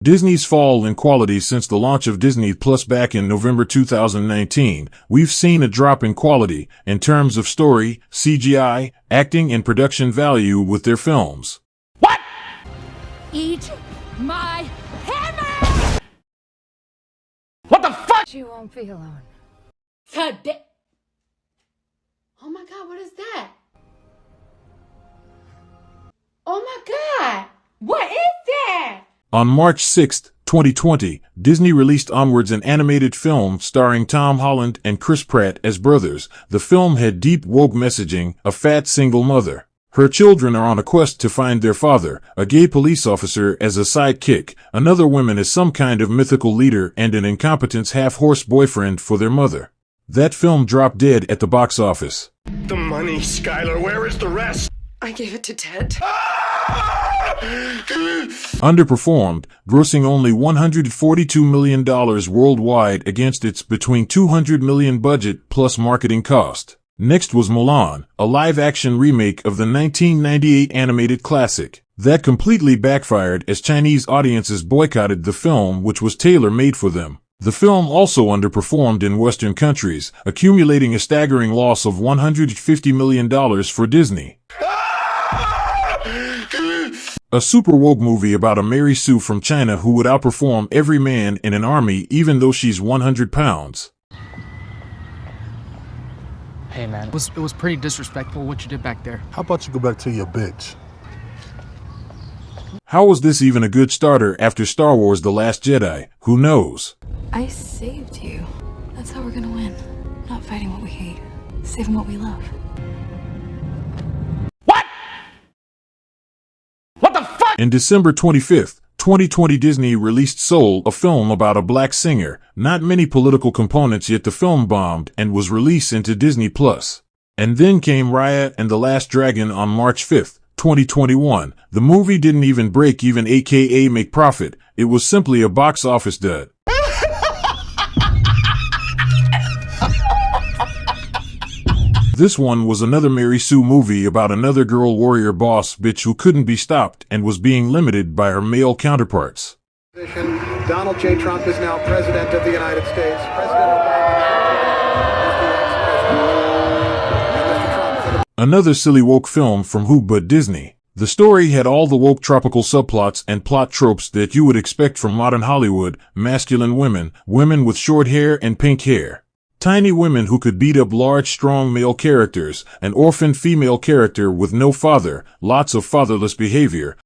Disney's fall in quality. Since the launch of Disney Plus back in November 2019, we've seen a drop in quality in terms of story, CGI, acting, and production value with their films. What? Eat my hammer! What the fuck? You won't be alone. Oh my God, what is that? Oh my God, what is that? On March 6, 2020, Disney released Onwards, an animated film starring Tom Holland and Chris Pratt as brothers. The film had deep woke messaging. A fat single mother. Her children are on a quest to find their father, a gay police officer as a sidekick, another woman as some kind of mythical leader, and an incompetent half-horse boyfriend for their mother. That film dropped dead at the box office. The money, Skylar, where is the rest? I gave it to Ted. Underperformed, grossing only $142 million worldwide against its between $200 million budget plus marketing cost. Next was Mulan, a live-action remake of the 1998 animated classic. That completely backfired as Chinese audiences boycotted the film, which was tailor-made for them. The film also underperformed in Western countries, accumulating a staggering loss of $150 million for Disney. A super woke movie about a Mary Sue from China who would outperform every man in an army even though she's 100 pounds. Hey man, it was pretty disrespectful what you did back there. How about you go back to your bitch? How was this even a good starter after Star Wars The Last Jedi? Who knows? I saved you. That's how we're gonna win. Not fighting what we hate. Saving what we love. What? What the fuck? In December 25th, 2020, Disney released Soul, a film about a black singer. Not many political components, yet the film bombed and was released into Disney Plus. And then came Raya and the Last Dragon on March 5th, 2021. The movie didn't even break even, aka make profit. It was simply a box office dud. This one was another Mary Sue movie about another girl warrior boss bitch who couldn't be stopped and was being limited by her male counterparts. Donald J. Trump is now President of the United States. President Obama is the ex-president. Another silly woke film from who but Disney. The story had all the woke tropical subplots and plot tropes that you would expect from modern Hollywood: masculine women, women with short hair and pink hair, tiny women who could beat up large, strong male characters, an orphan female character with no father, lots of fatherless behavior,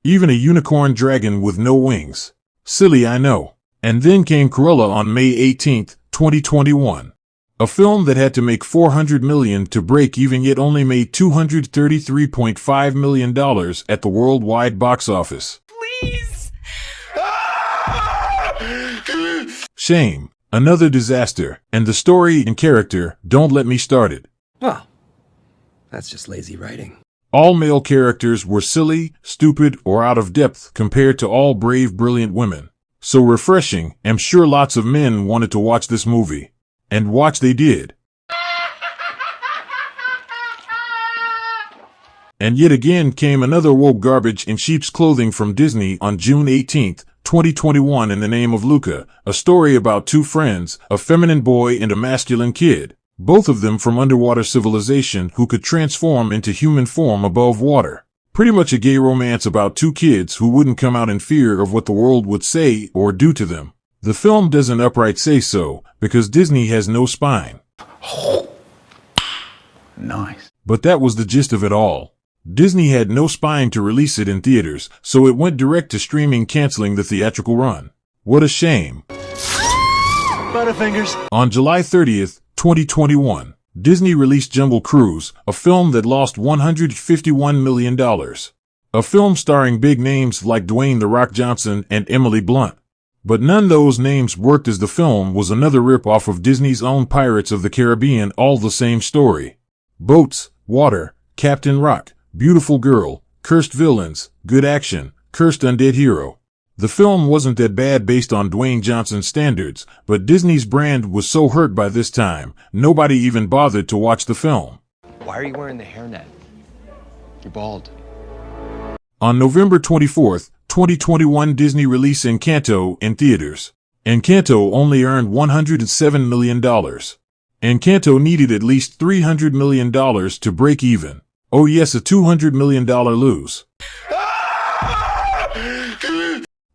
even a unicorn dragon with no wings. Silly, I know. And then came Cruella on May 18th, 2021. A film that had to make $400 million to break even, yet only made $233.5 million at the worldwide box office. Please! Shame. Another disaster. And the story and character don't let me start it. Well, that's just lazy writing. All male characters were silly, stupid, or out of depth compared to all brave, brilliant women. So refreshing. I'm sure lots of men wanted to watch this movie. And watch they did. And yet again came another woke garbage in sheep's clothing from Disney on June 18th, 2021, In the Name of Luca, a story about two friends, a feminine boy and a masculine kid, both of them from underwater civilization who could transform into human form above water. Pretty much a gay romance about two kids who wouldn't come out in fear of what the world would say or do to them. The film doesn't outright say so, because Disney has no spine. Nice. But that was the gist of it all. Disney had no spine to release it in theaters, so it went direct to streaming, canceling the theatrical run. What a shame. Butterfingers. On July 30th, 2021, Disney released Jungle Cruise, a film that lost $151 million. A film starring big names like Dwayne "The Rock" Johnson and Emily Blunt. But none of those names worked, as the film was another rip-off of Disney's own Pirates of the Caribbean, all the same story. Boats, water, Captain Rock, beautiful girl, cursed villains, good action, cursed undead hero. The film wasn't that bad based on Dwayne Johnson's standards, but Disney's brand was so hurt by this time, nobody even bothered to watch the film. Why are you wearing the hairnet? You're bald. On November 24th, 2021, Disney released Encanto in theaters. Encanto only earned $107 million. Encanto needed at least $300 million to break even. Oh yes, a $200 million lose.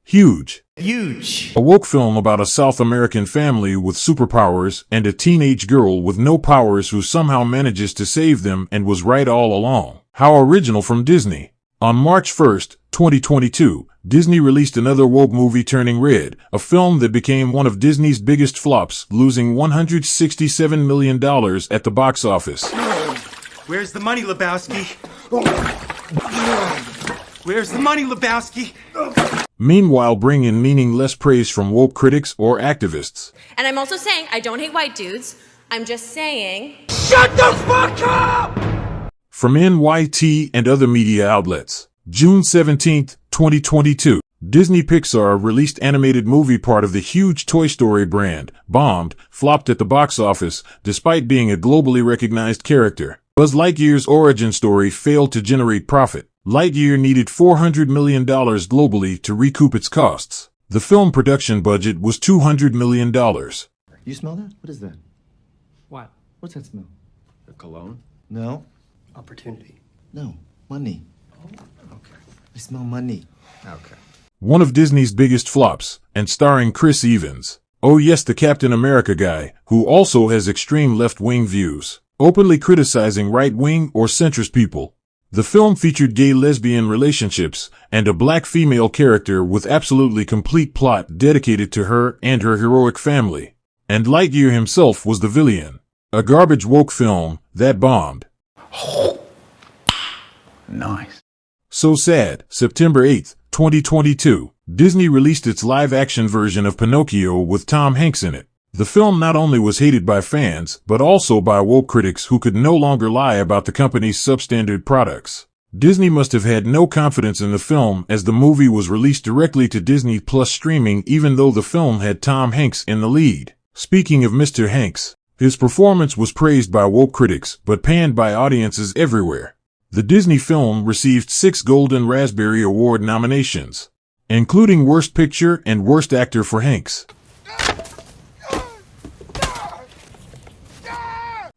Huge. Huge. A woke film about a South American family with superpowers and a teenage girl with no powers who somehow manages to save them and was right all along. How original from Disney. On March 1st, 2022, Disney released another woke movie, Turning Red, a film that became one of Disney's biggest flops, losing $167 million at the box office. Where's the money, Lebowski? Where's the money, Lebowski? Meanwhile, bringing meaningless praise from woke critics or activists. And I'm also saying I don't hate white dudes. I'm just saying... Shut the fuck up! From NYT and other media outlets. June 17, 2022, Disney Pixar released animated movie part of the huge Toy Story brand, bombed, flopped at the box office, despite being a globally recognized character. Buzz Lightyear's origin story failed to generate profit. Lightyear needed $400 million globally to recoup its costs. The film production budget was $200 million. You smell that? What is that? What? What's that smell? The cologne? No. Opportunity. No. Money. Oh, okay. I smell money. Okay. One of Disney's biggest flops, and starring Chris Evans. Oh yes, the Captain America guy, who also has extreme left-wing views, openly criticizing right-wing or centrist people. The film featured gay lesbian relationships and a black female character with absolutely complete plot dedicated to her and her heroic family. And Lightyear himself was the villain. A garbage woke film that bombed. Nice. So sad. September 8, 2022, Disney released its live-action version of Pinocchio with Tom Hanks in it. The film not only was hated by fans, but also by woke critics who could no longer lie about the company's substandard products. Disney must have had no confidence in the film, as the movie was released directly to Disney Plus streaming even though the film had Tom Hanks in the lead. Speaking of Mr. Hanks, his performance was praised by woke critics but panned by audiences everywhere. The Disney film received 6 Golden Raspberry Award nominations, including Worst Picture and Worst Actor for Hanks.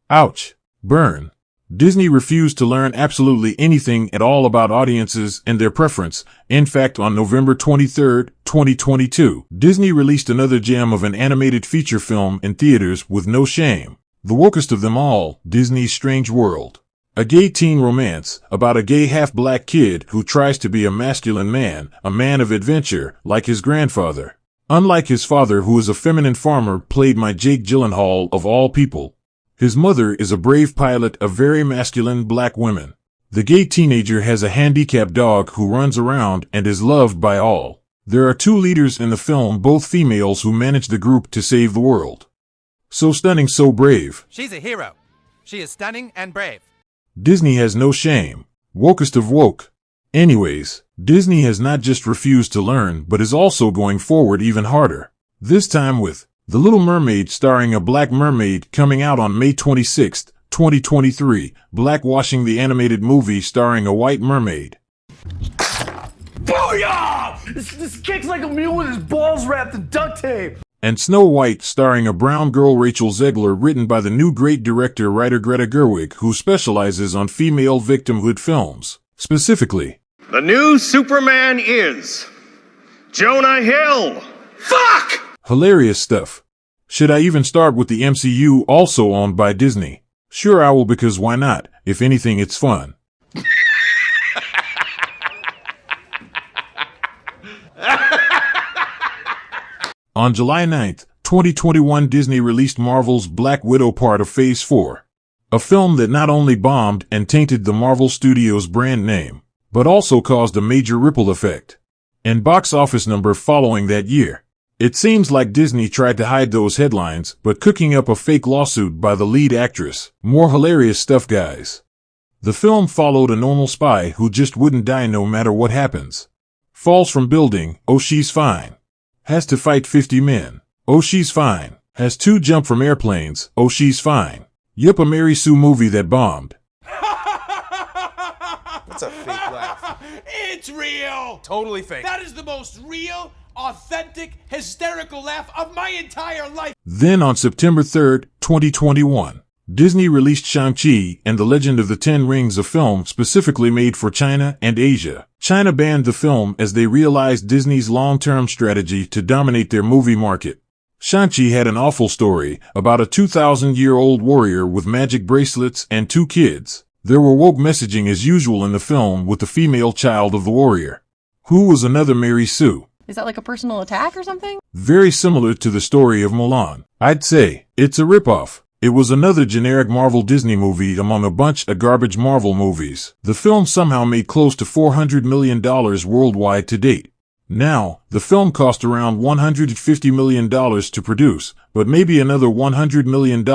Ouch. Burn. Disney refused to learn absolutely anything at all about audiences and their preference. In fact, on November 23, 2022, Disney released another gem of an animated feature film in theaters with no shame. The wokest of them all, Disney's Strange World. A gay teen romance about a gay half-black kid who tries to be a masculine man, a man of adventure, like his grandfather. Unlike his father, who is a feminine farmer played by Jake Gyllenhaal of all people. His mother is a brave pilot of very masculine black women. The gay teenager has a handicapped dog who runs around and is loved by all. There are 2 leaders in the film, both females who manage the group to save the world. So stunning, so brave. She's a hero. She is stunning and brave. Disney has no shame. Wokest of woke. Anyways, Disney has not just refused to learn, but is also going forward even harder. This time with The Little Mermaid, starring a black mermaid, coming out on May 26, 2023, blackwashing the animated movie starring a white mermaid. Booyah! This kicks like a mule with his balls wrapped in duct tape. And Snow White, starring a brown girl, Rachel Zegler, written by the new great director-writer Greta Gerwig, who specializes on female victimhood films. Specifically, The new Superman is Jonah Hill. Fuck! hilarious stuff. Should I even start with the MCU, also owned by Disney? Sure I will, because why not? If anything, it's fun. On July 9, 2021, Disney released Marvel's Black Widow, part of Phase 4. A film that not only bombed and tainted the Marvel Studios brand name, but also caused a major ripple effect in box office number following that year. It seems like Disney tried to hide those headlines, but cooking up a fake lawsuit by the lead actress. More hilarious stuff, guys. The film followed a normal spy who just wouldn't die no matter what happens. Falls from building, oh she's fine. Has to fight 50 men, oh she's fine. Has to jump from airplanes, oh she's fine. Yup, a Mary Sue movie that bombed. It's a fake laugh. It's real. Totally fake. That is the most real, authentic, hysterical laugh of my entire life. Then on September 3rd, 2021, Disney released Shang-Chi and the Legend of the Ten Rings, a film specifically made for China and Asia. China banned the film as they realized Disney's long-term strategy to dominate their movie market. Shang-Chi had an awful story about a 2,000-year-old warrior with magic bracelets and 2 kids. There were woke messaging as usual in the film with the female child of the warrior, who was another Mary Sue. Is that like a personal attack or something? Very similar to the story of Mulan. I'd say it's a ripoff. It was another generic Marvel Disney movie among a bunch of garbage Marvel movies. The film somehow made close to $400 million worldwide to date. Now, the film cost around $150 million to produce, but maybe another $100 million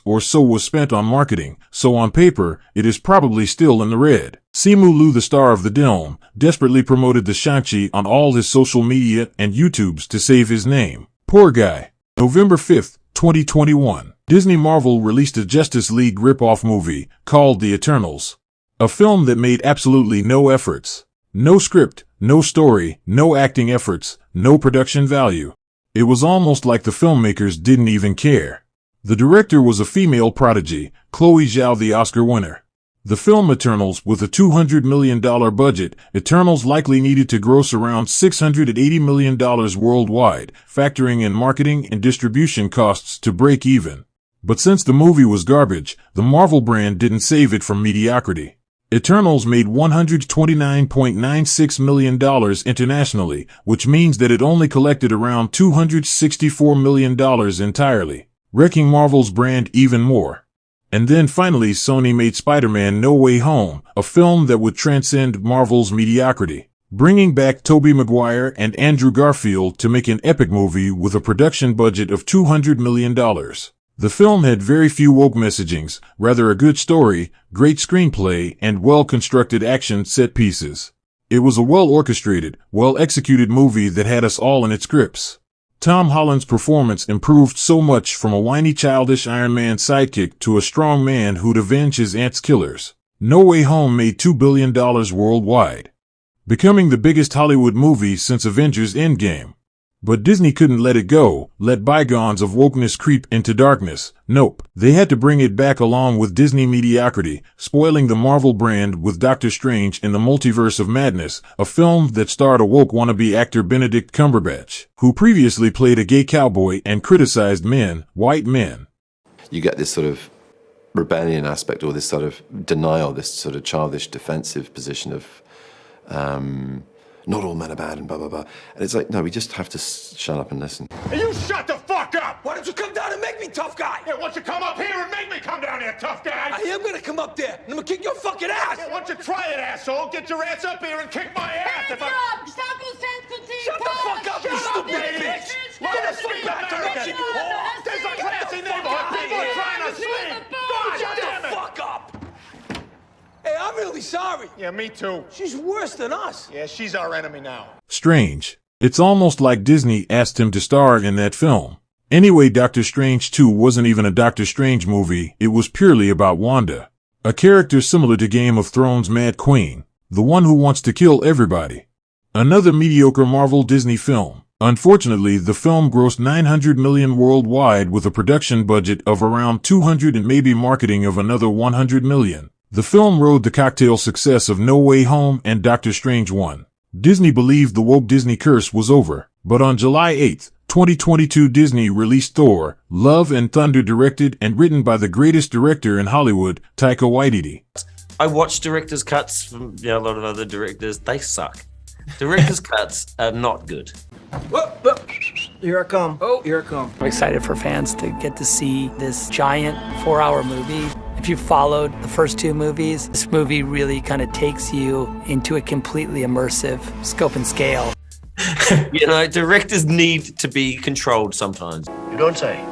or so was spent on marketing, so on paper, it is probably still in the red. Simu Liu, the star of the film, desperately promoted the Shang-Chi on all his social media and YouTubes to save his name. Poor guy. November 5th, 2021. Disney Marvel released a Justice League rip-off movie called The Eternals. A film that made absolutely no efforts. No script, no story, no acting efforts, no production value. It was almost like the filmmakers didn't even care. The director was a female prodigy, Chloe Zhao, the Oscar winner. The film Eternals, with a $200 million budget, Eternals likely needed to gross around $680 million worldwide, factoring in marketing and distribution costs to break even. But since the movie was garbage, the Marvel brand didn't save it from mediocrity. Eternals made $129.96 million internationally, which means that it only collected around $264 million entirely, wrecking Marvel's brand even more. And then finally Sony made Spider-Man No Way Home, a film that would transcend Marvel's mediocrity, bringing back Tobey Maguire and Andrew Garfield to make an epic movie with a production budget of $200 million. The film had very few woke messagings, rather a good story, great screenplay, and well-constructed action set pieces. It was a well-orchestrated, well-executed movie that had us all in its grips. Tom Holland's performance improved so much from a whiny childish Iron Man sidekick to a strong man who'd avenge his aunt's killers. No Way Home made $2 billion worldwide, becoming the biggest Hollywood movie since Avengers Endgame. But Disney couldn't let it go, let bygones of wokeness creep into darkness. Nope. They had to bring it back along with Disney mediocrity, spoiling the Marvel brand with Doctor Strange in the Multiverse of Madness, a film that starred a woke wannabe actor Benedict Cumberbatch, who previously played a gay cowboy and criticized men, white men. You get this sort of rebellion aspect, or this sort of denial, this sort of childish defensive position of, not all men are bad and blah, blah, blah. And it's like, no, we just have to shut up and listen. Hey, you shut the fuck up! Why don't you come down and make me tough guy? Yeah, why don't you come up here and make me come down here, tough guy? I am gonna come up there and I'm gonna kick your fucking ass! Yeah, why don't you try it, asshole? Get your ass up here and kick my ass! If I... Shut the fuck up, you stupid bitch! Get the fuck back to work, you whore! There's a classy neighborhood people trying to sleep! God damn it! Fuck up! Hey, I'm really sorry. Yeah, me too. She's worse than us. Yeah, she's our enemy now. Strange. It's almost like Disney asked him to star in that film. Anyway, Doctor Strange 2 wasn't even a Doctor Strange movie, it was purely about Wanda. A character similar to Game of Thrones' Mad Queen, the one who wants to kill everybody. Another mediocre Marvel Disney film. Unfortunately, the film grossed $900 million worldwide with a production budget of around $200 and maybe marketing of another $100 million. The film rode the cocktail success of No Way Home and Doctor Strange 1. Disney believed the woke Disney curse was over, but on July 8, 2022, Disney released Thor, Love and Thunder, directed and written by the greatest director in Hollywood, Taika Waititi. I watched director's cuts from a lot of other directors. They suck. Director's cuts are not good. Whoop, whoop. Here I come. Oh, here I come. I'm excited for fans to get to see this giant 4-hour movie. If you followed the first 2 movies, this movie really kind of takes you into a completely immersive scope and scale. You know, directors need to be controlled sometimes. You don't say.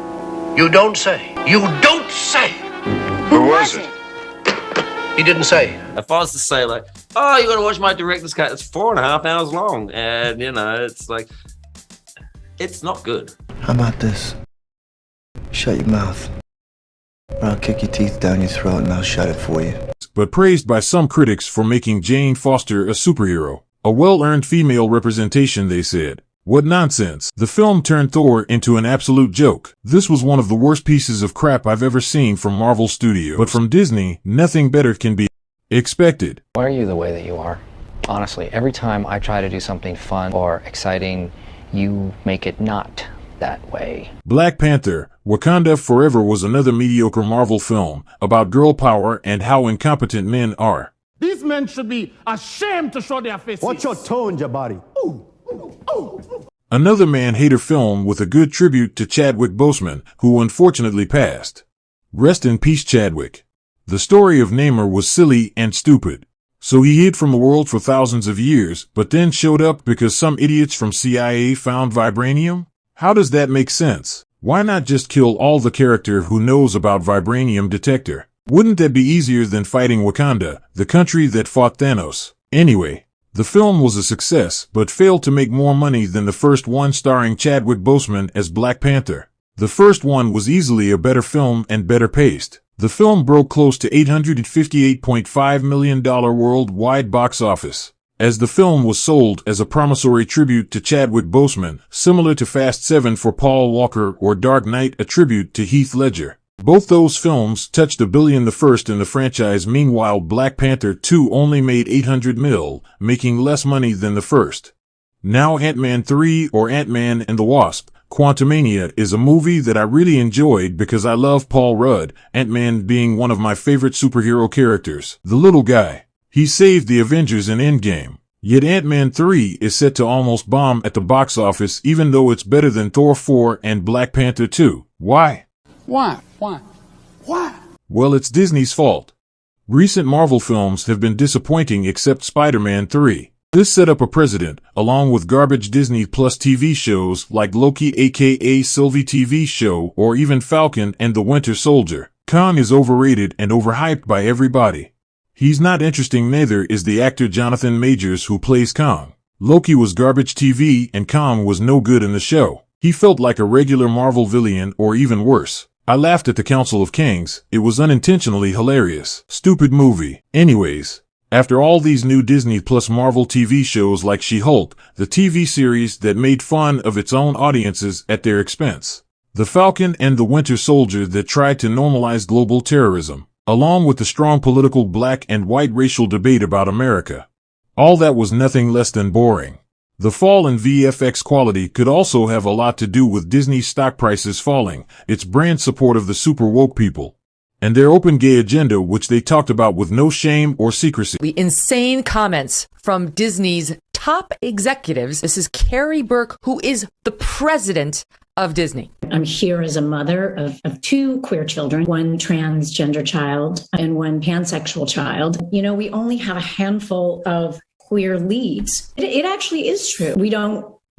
You don't say. You don't say! Who was it? He didn't say. If I was to say, like, oh, you gotta watch my director's cut, it's 4.5 hours long. And, you know, it's like, it's not good. How about this? Shut your mouth, or I'll kick your teeth down your throat and I'll shut it for you. but praised by some critics for making Jane Foster a superhero. A well-earned female representation, they said. What nonsense. The film turned Thor into an absolute joke. This was one of the worst pieces of crap I've ever seen from Marvel Studios. But from Disney, nothing better can be expected. Why are you the way that you are? Honestly, every time I try to do something fun or exciting, you make it not that way. Black Panther, Wakanda Forever was another mediocre Marvel film about girl power and how incompetent men are. These men should be ashamed to show their faces. Watch your tone, Jabari. Another man-hater film with a good tribute to Chadwick Boseman, who unfortunately passed. Rest in peace, Chadwick. The story of Namor was silly and stupid. So he hid from the world for thousands of years, but then showed up because some idiots from CIA found vibranium? How does that make sense? Why not just kill all the character who knows about vibranium detector? Wouldn't that be easier than fighting Wakanda, the country that fought Thanos? Anyway, the film was a success, but failed to make more money than the first one starring Chadwick Boseman as Black Panther. The first one was easily a better film and better paced. The film broke close to $858.5 million worldwide box office, as the film was sold as a promissory tribute to Chadwick Boseman, similar to Fast 7 for Paul Walker or Dark Knight, a tribute to Heath Ledger. Both those films touched $1 billion the first in the franchise. Meanwhile, Black Panther 2 only made $800 million, making less money than the first. Now Ant-Man 3, or Ant-Man and the Wasp, Quantumania, is a movie that I really enjoyed because I love Paul Rudd, Ant-Man being one of my favorite superhero characters. The little guy. He saved the Avengers in Endgame. Yet Ant-Man 3 is set to almost bomb at the box office even though it's better than Thor 4 and Black Panther 2. Why? Why? Well, it's Disney's fault. Recent Marvel films have been disappointing except Spider-Man 3. This set up a precedent, along with garbage Disney Plus TV shows like Loki aka Sylvie TV show or even Falcon and the Winter Soldier. Kang is overrated and overhyped by everybody. He's not interesting, neither is the actor Jonathan Majors who plays Kang. Loki was garbage TV and Kang was no good in the show. He felt like a regular Marvel villain or even worse. I laughed at the Council of Kings. It was unintentionally hilarious. Stupid movie. Anyways, after all these new Disney Plus Marvel TV shows like She-Hulk, the TV series that made fun of its own audiences at their expense, The Falcon and the Winter Soldier that tried to normalize global terrorism, along with the strong political black and white racial debate about America. All that was nothing less than boring. The fall in VFX quality could also have a lot to do with Disney's stock prices falling, its brand support of the super woke people, and their open gay agenda, which they talked about with no shame or secrecy. The insane comments from Disney's top executives. This is Carrie Burke, who is the president of Disney. I'm here as a mother of two queer children, one transgender child and one pansexual child. You know, we only have a handful of queer leads. It actually is true.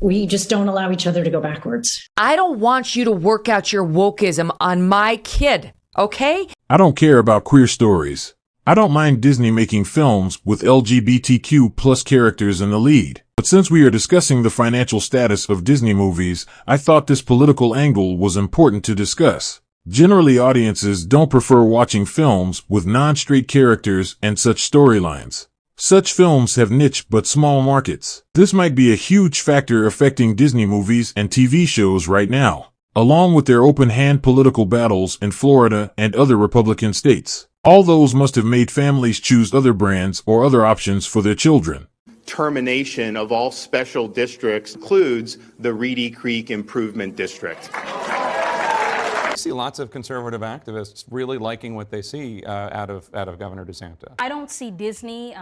We just don't allow each other to go backwards. I don't want you to work out your wokeism on my kid, okay? I don't care about queer stories. I don't mind Disney making films with LGBTQ plus characters in the lead. But since we are discussing the financial status of Disney movies, I thought this political angle was important to discuss. Generally, audiences don't prefer watching films with non-straight characters and such storylines. Such films have niche but small markets. This might be a huge factor affecting Disney movies and TV shows right now, along with their open-hand political battles in Florida and other Republican states. All those must have made families choose other brands or other options for their children. Termination of all special districts includes the Reedy Creek Improvement District. I see lots of conservative activists really liking what they see out of Governor DeSantis. I don't see Disney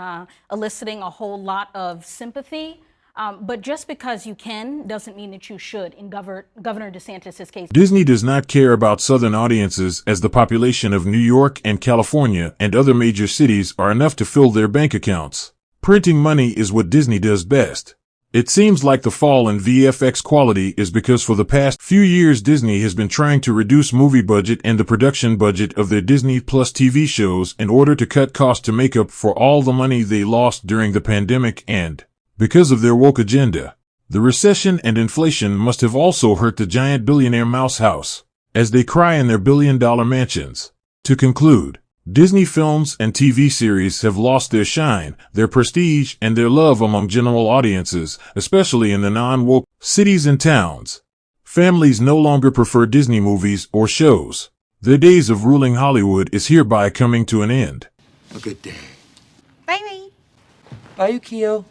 eliciting a whole lot of sympathy, but just because you can doesn't mean that you should in Governor DeSantis' case. Disney does not care about Southern audiences, as the population of New York and California and other major cities are enough to fill their bank accounts. Printing money is what Disney does best. It seems like the fall in VFX quality is because for the past few years Disney has been trying to reduce movie budget and the production budget of their Disney Plus TV shows in order to cut costs to make up for all the money they lost during the pandemic and, because of their woke agenda, the recession and inflation must have also hurt the giant billionaire mouse house, as they cry in their billion-dollar mansions. To conclude, Disney films and TV series have lost their shine, their prestige, and their love among general audiences, especially in the non-woke cities and towns. Families no longer prefer Disney movies or shows. Their days of ruling Hollywood is hereby coming to an end. A good day. Bye. Bye, Yukio.